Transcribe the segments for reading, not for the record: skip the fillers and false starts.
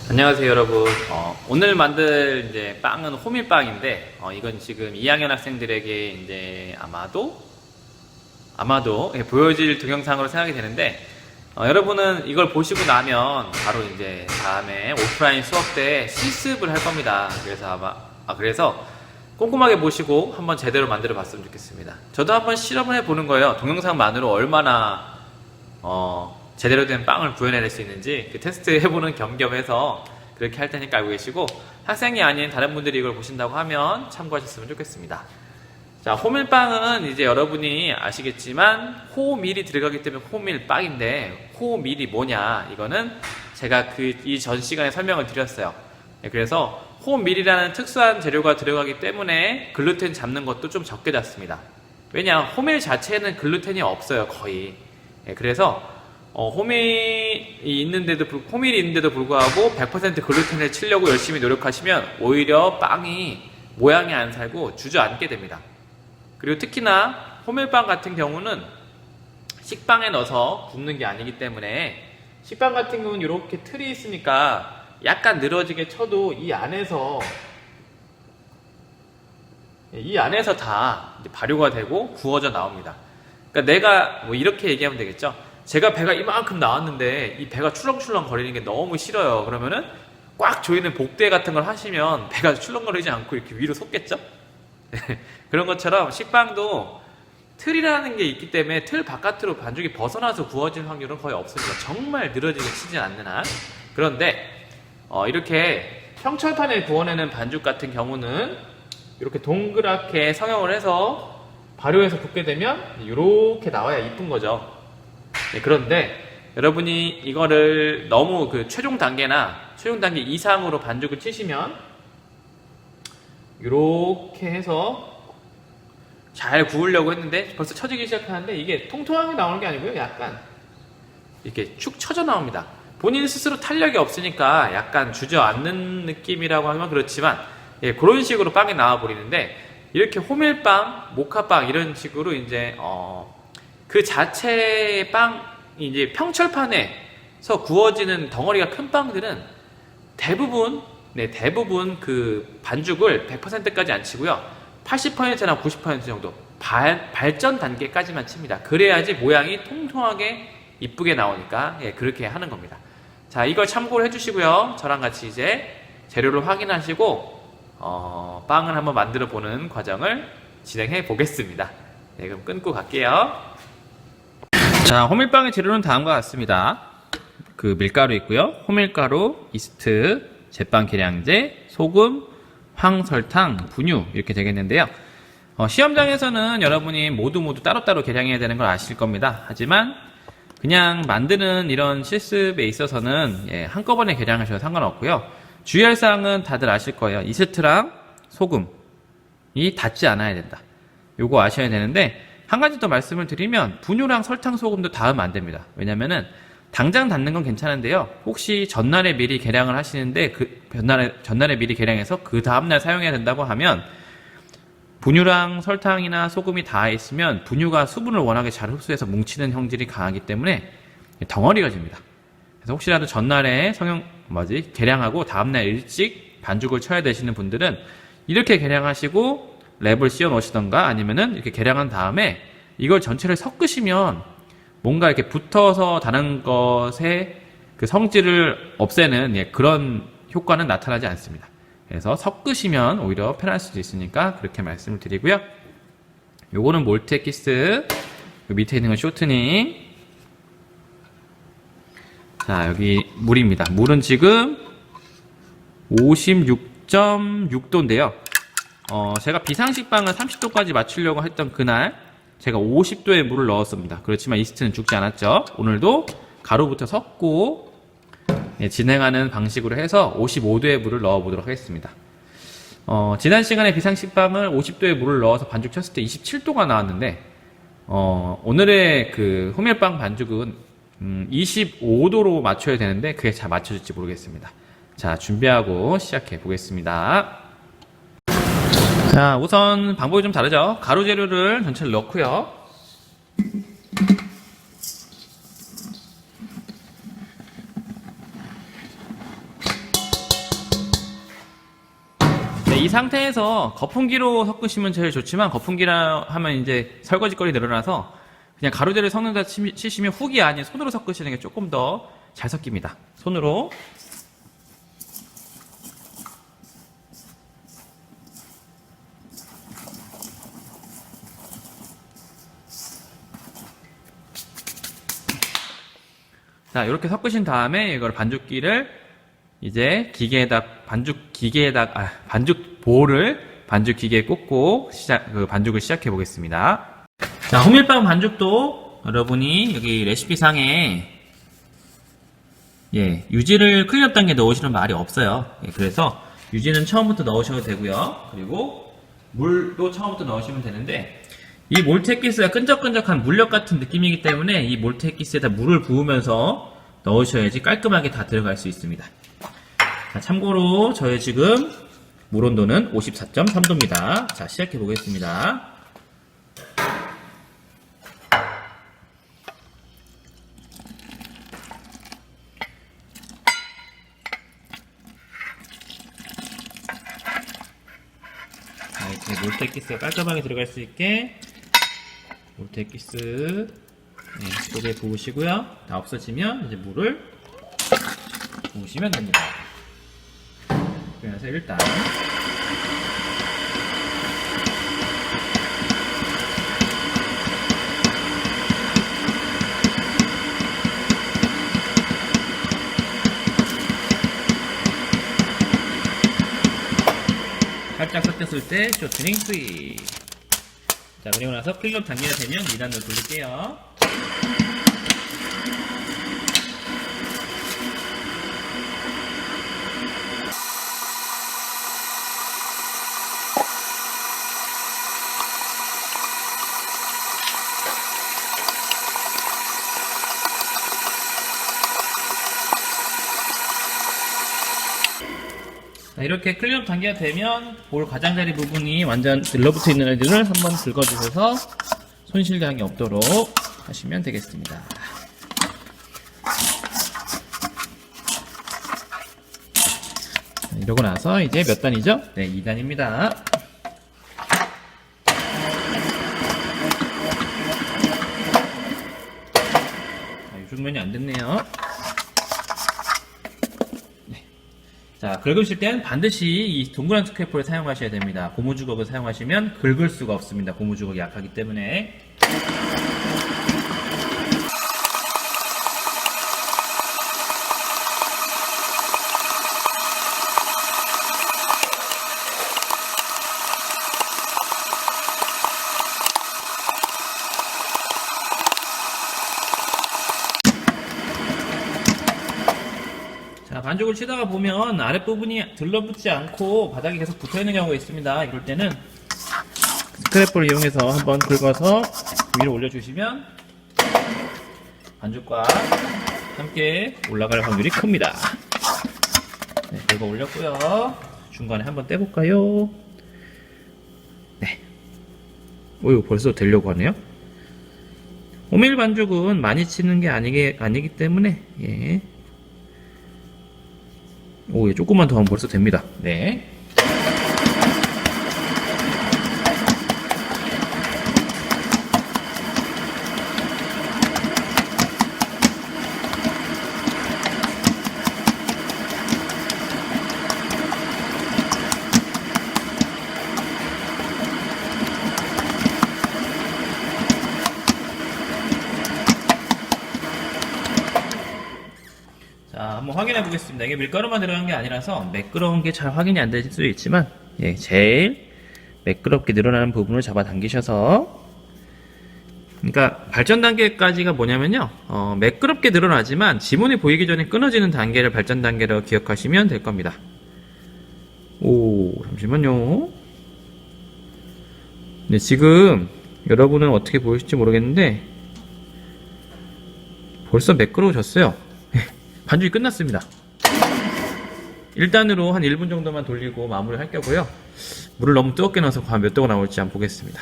안녕하세요 여러분. 오늘 만들 이제 빵은 호밀빵인데 이건 지금 2학년 학생들에게 이제 아마도 보여질 동영상으로 생각이 되는데 여러분은 이걸 보시고 나면 바로 이제 다음에 오프라인 수업 때 실습을 할 겁니다. 그래서 꼼꼼하게 보시고 한번 제대로 만들어 봤으면 좋겠습니다. 저도 한번 실험을 해보는 거예요. 동영상만으로 얼마나 제대로 된 빵을 구현해낼 수 있는지 그 테스트 해보는 겸겸해서 그렇게 할 테니까 알고 계시고, 학생이 아닌 다른 분들이 이걸 보신다고 하면 참고하셨으면 좋겠습니다. 자, 호밀빵은 이제 여러분이 아시겠지만 호밀이 들어가기 때문에 호밀빵인데, 호밀이 뭐냐, 이거는 제가 이 전 시간에 설명을 드렸어요. 그래서 호밀이라는 특수한 재료가 들어가기 때문에 글루텐 잡는 것도 좀 적게 잡습니다. 왜냐, 호밀 자체에는 글루텐이 없어요, 거의. 그래서 호밀이 있는데도 불구하고 100% 글루텐을 치려고 열심히 노력하시면 오히려 빵이 모양이 안 살고 주저앉게 됩니다. 그리고 특히나 호밀빵 같은 경우는 식빵에 넣어서 굽는 게 아니기 때문에, 식빵 같은 경우는 이렇게 틀이 있으니까 약간 늘어지게 쳐도 이 안에서 다 이제 발효가 되고 구워져 나옵니다. 그러니까 내가 뭐 이렇게 얘기하면 되겠죠. 제가 배가 이만큼 나왔는데 이 배가 출렁출렁 거리는 게 너무 싫어요. 그러면은 꽉 조이는 복대 같은 걸 하시면 배가 출렁거리지 않고 이렇게 위로 솟겠죠? 그런 것처럼 식빵도 틀이라는 게 있기 때문에 틀 바깥으로 반죽이 벗어나서 구워질 확률은 거의 없습니다. 정말 늘어지게 치지 않는 한. 그런데 이렇게 평철판에 구워내는 반죽 같은 경우는 이렇게 동그랗게 성형을 해서 발효해서 굽게 되면 이렇게 나와야 이쁜 거죠. 그런데 여러분이 이거를 너무 최종 단계 이상으로 반죽을 치시면 이렇게 해서 잘 구우려고 했는데 벌써 처지기 시작하는데, 이게 통통하게 나오는 게 아니고요, 약간 이렇게 축 처져 나옵니다. 본인 스스로 탄력이 없으니까 약간 주저앉는 느낌이라고 하면 그렇지만, 그런 식으로 빵이 나와 버리는데, 이렇게 호밀빵, 모카빵 이런 식으로 이제 그 자체의 빵이 이제 평철판에서 구워지는 덩어리가 큰 빵들은 대부분 그 반죽을 100%까지 안 치고요, 80%나 90% 정도 발전 단계까지만 칩니다. 그래야지 모양이 통통하게 이쁘게 나오니까 그렇게 하는 겁니다. 자, 이걸 참고를 해주시고요, 저랑 같이 이제 재료를 확인하시고 빵을 한번 만들어 보는 과정을 진행해 보겠습니다. 그럼 끊고 갈게요. 자, 호밀빵의 재료는 다음과 같습니다. 그 밀가루 있고요, 호밀가루, 이스트, 제빵 계량제, 소금, 황설탕, 분유 이렇게 되겠는데요. 시험장에서는 여러분이 모두 따로따로 계량해야 되는 걸 아실 겁니다. 하지만 그냥 만드는 이런 실습에 있어서는 한꺼번에 계량하셔도 상관없고요. 주의할 사항은 다들 아실 거예요. 이스트랑 소금이 닿지 않아야 된다. 요거 아셔야 되는데, 한 가지 더 말씀을 드리면 분유랑 설탕, 소금도 닿으면 안 됩니다. 왜냐면은 당장 닿는 건 괜찮은데요, 혹시 전날에 미리 계량을 하시는데 전날에 미리 계량해서 그 다음날 사용해야 된다고 하면, 분유랑 설탕이나 소금이 닿아 있으면 분유가 수분을 워낙에 잘 흡수해서 뭉치는 형질이 강하기 때문에 덩어리가 집니다. 그래서 혹시라도 전날에 계량하고 다음날 일찍 반죽을 쳐야 되시는 분들은 이렇게 계량하시고 랩을 씌워 놓으시던가, 아니면은 이렇게 계량한 다음에 이걸 전체를 섞으시면 뭔가 이렇게 붙어서 다른 것의 그 성질을 없애는 그런 효과는 나타나지 않습니다. 그래서 섞으시면 오히려 편할 수도 있으니까 그렇게 말씀을 드리고요. 요거는 몰트 엑기스, 밑에 있는 건 쇼트닝. 자, 여기 물입니다. 물은 지금 56.6도인데요. 제가 비상식빵을 30도까지 맞추려고 했던 그날 제가 50도의 물을 넣었습니다. 그렇지만 이스트는 죽지 않았죠. 오늘도 가루부터 섞고 진행하는 방식으로 해서 55도의 물을 넣어 보도록 하겠습니다. 지난 시간에 비상식빵을 50도의 물을 넣어서 반죽 쳤을 때 27도가 나왔는데, 오늘의 그 호밀빵 반죽은 25도로 맞춰야 되는데 그게 잘 맞춰질지 모르겠습니다. 자, 준비하고 시작해 보겠습니다. 자, 우선 방법이 좀 다르죠. 가루 재료를 전체를 넣고요. 이 상태에서 거품기로 섞으시면 제일 좋지만 거품기라 하면 이제 설거지거리 늘어나서 그냥 가루제를 섞는다 치시면 훅이 아닌 손으로 섞으시는 게 조금 더 잘 섞입니다. 손으로. 자, 이렇게 섞으신 다음에 이걸 반죽기를 이제 반죽 볼을 반죽 기계에 꽂고 반죽을 시작해 보겠습니다. 자, 호밀빵 반죽도 여러분이 여기 레시피상에 유지를 클린업 단계에 넣으시는 말이 없어요. 그래서 유지는 처음부터 넣으셔도 되고요. 그리고 물도 처음부터 넣으시면 되는데 이 몰트액기스가 끈적끈적한 물엿 같은 느낌이기 때문에 이 몰트액기스에다 물을 부으면서 넣으셔야지 깔끔하게 다 들어갈 수 있습니다. 자, 참고로 저희 지금 물 온도는 54.3도입니다. 자, 시작해 보겠습니다. 자, 이렇게 몰트액기스가 깔끔하게 들어갈 수 있게 몰트액기스 속에 부으시고요. 다 없어지면 이제 물을 부으시면 됩니다. 그래서 일단 살짝 섞였을 때 쇼트닝 스윗. 자, 그리고 나서 클린업 단계가 되면 2단으로 돌릴게요. 자, 이렇게 클린업 단계가 되면 볼 가장자리 부분이 완전 들러붙어 있는 애들을 한번 긁어주셔서 손실감이 없도록 하시면 되겠습니다. 자, 이러고 나서 이제 몇 단이죠? 네, 2단입니다. 이 정도면 안 됐네요. 자, 긁으실 땐 반드시 이 동그란 스크래퍼를 사용하셔야 됩니다. 고무주걱을 사용하시면 긁을 수가 없습니다. 고무주걱이 약하기 때문에. 자, 반죽을 치다가 보면 아랫부분이 들러붙지 않고 바닥에 계속 붙어있는 경우가 있습니다. 이럴 때는 스크래퍼를 이용해서 한번 긁어서 위로 올려주시면 반죽과 함께 올라갈 확률이 큽니다. 네, 긁어 올렸고요. 중간에 한번 떼볼까요? 네. 이거 벌써 되려고 하네요. 호밀 반죽은 많이 치는 게 아니기 때문에, 예. 오, 예, 조금만 더 하면 벌써 됩니다. 네. 자, 한번 확인해 보겠습니다. 이게 밀가루만 들어간 게 아니라서 매끄러운 게 잘 확인이 안 될 수도 있지만, 예, 제일 매끄럽게 늘어나는 부분을 잡아 당기셔서, 그러니까 발전 단계까지가 뭐냐면요, 매끄럽게 늘어나지만 지문이 보이기 전에 끊어지는 단계를 발전 단계로 기억하시면 될 겁니다. 오, 잠시만요. 네, 지금 여러분은 어떻게 보이실지 모르겠는데 벌써 매끄러워졌어요. 반죽이 끝났습니다. 1단으로 한 1분 정도만 돌리고 마무리 할 거고요. 물을 너무 뜨겁게 넣어서 과연 몇 도가 나올지 한번 보겠습니다.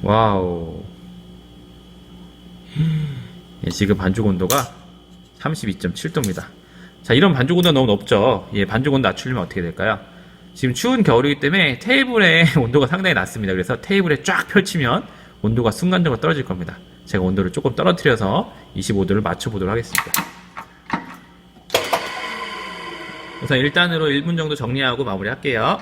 와우. 예, 지금 반죽 온도가 32.7도입니다. 자, 이런 반죽 온도가 너무 높죠. 예, 반죽 온도 낮추려면 어떻게 될까요? 지금 추운 겨울이기 때문에 테이블의 온도가 상당히 낮습니다. 그래서 테이블에 쫙 펼치면 온도가 순간적으로 떨어질 겁니다. 제가 온도를 조금 떨어뜨려서 25도를 맞춰보도록 하겠습니다. 우선 1단으로 1분 정도 정리하고 마무리할게요.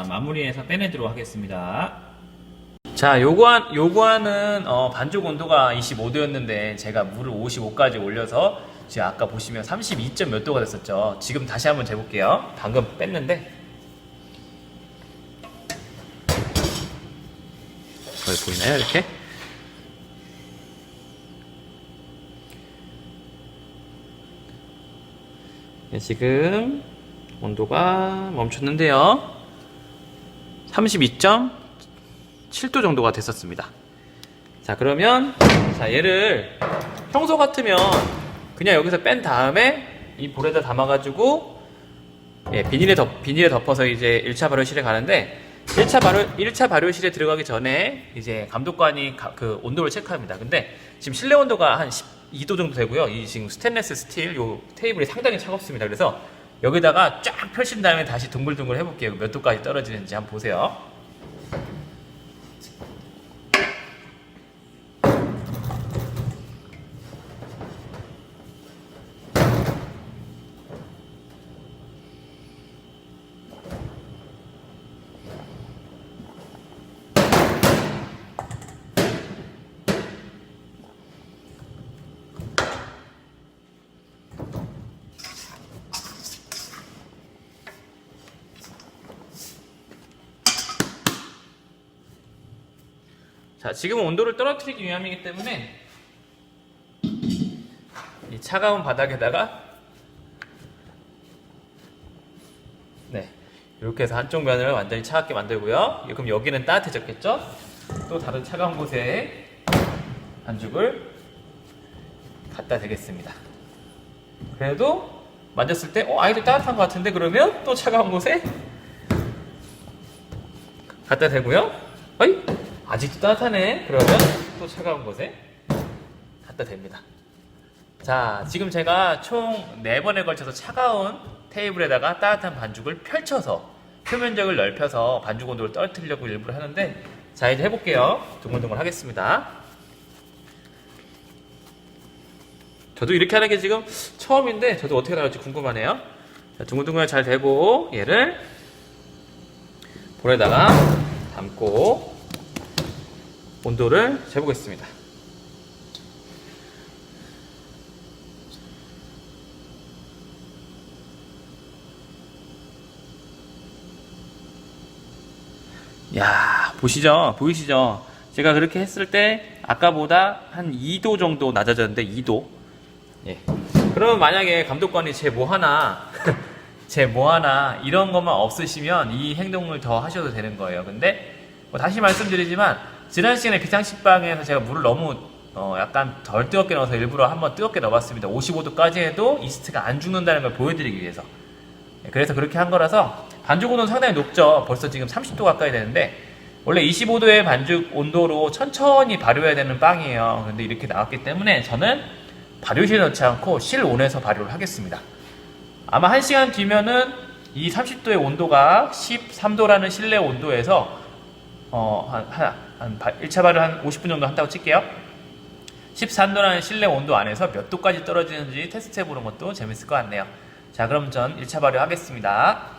마무리해서 빼내도록 하겠습니다. 자, 요구하는 반죽 온도가 25도였는데 제가 물을 55까지 올려서 지금 아까 보시면 32점 몇 도가 됐었죠. 지금 다시 한번 재볼게요. 방금 뺐는데 거기 보이나요? 이렇게 네, 지금 온도가 멈췄는데요. 32.7도 정도가 됐었습니다. 자, 그러면 자, 얘를 평소 같으면 그냥 여기서 뺀 다음에 이 볼에다 담아가지고 예, 비닐에 덮어서 이제 1차 발효실에 가는데 1차 발효실에 들어가기 전에 이제 감독관이 그 온도를 체크합니다. 근데 지금 실내 온도가 한 12도 정도 되고요. 이 지금 스테인리스 스틸 요 테이블이 상당히 차갑습니다. 그래서 여기다가 쫙 펼친 다음에 다시 둥글둥글 해볼게요. 몇 도까지 떨어지는지 한번 보세요. 자, 지금은 온도를 떨어뜨리기 위함이기 때문에 이 차가운 바닥에다가 네, 이렇게 해서 한쪽 면을 완전히 차갑게 만들고요. 그럼 여기는 따뜻해졌겠죠? 또 다른 차가운 곳에 반죽을 갖다 대겠습니다. 그래도 만졌을 때 아이도 따뜻한 것 같은데 그러면 또 차가운 곳에 갖다 대고요. 어이? 아직도 따뜻하네. 그러면 또 차가운 곳에 갖다 댑니다. 자, 지금 제가 총 4번에 걸쳐서 차가운 테이블에다가 따뜻한 반죽을 펼쳐서 표면적을 넓혀서 반죽 온도를 떨어뜨리려고 일부러 하는데 자, 이제 해볼게요. 둥글둥글 하겠습니다. 저도 이렇게 하는 게 지금 처음인데 저도 어떻게 나올지 궁금하네요. 자, 둥글둥글 잘 되고 얘를 볼에다가 담고 온도를 재보겠습니다. 야, 보이시죠? 제가 그렇게 했을 때 아까보다 한 2도 정도 낮아졌는데 2도. 예. 그러면 만약에 감독관이 제 뭐 하나 이런 것만 없으시면 이 행동을 더 하셔도 되는 거예요. 근데 다시 말씀드리지만 지난 시간에 비상식빵에서 제가 물을 너무 약간 덜 뜨겁게 넣어서 일부러 한번 뜨겁게 넣어봤습니다. 55도까지 해도 이스트가 안 죽는다는 걸 보여드리기 위해서. 그래서 그렇게 한 거라서 반죽 온도는 상당히 높죠. 벌써 지금 30도 가까이 되는데 원래 25도의 반죽 온도로 천천히 발효해야 되는 빵이에요. 근데 이렇게 나왔기 때문에 저는 발효실에 넣지 않고 실온에서 발효를 하겠습니다. 아마 1시간 뒤면은 이 30도의 온도가 13도라는 실내 온도에서 한 1차 발효 한 50분 정도 한다고 칠게요. 13도라는 실내 온도 안에서 몇 도까지 떨어지는지 테스트 해보는 것도 재밌을 것 같네요. 자, 그럼 전 1차 발효 하겠습니다.